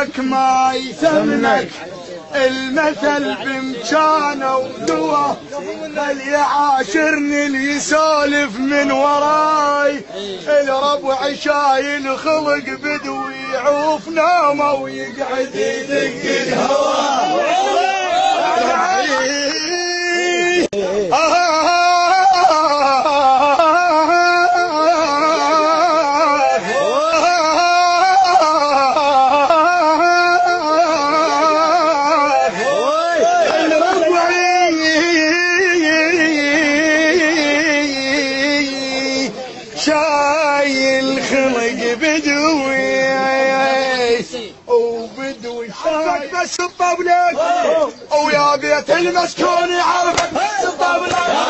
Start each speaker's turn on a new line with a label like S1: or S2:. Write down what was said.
S1: وياك ما يسمنك المثل بمكانه ودوه، خل يعاشرني اللي يسولف من وراي، الربع شايل خلق بدوي يعوف نومه ويقعد يدق الهوى. شايل خلق بدوي وبدوي شايل بس الطبلة ويا بيت المسكون يعرفك بس الطبلة.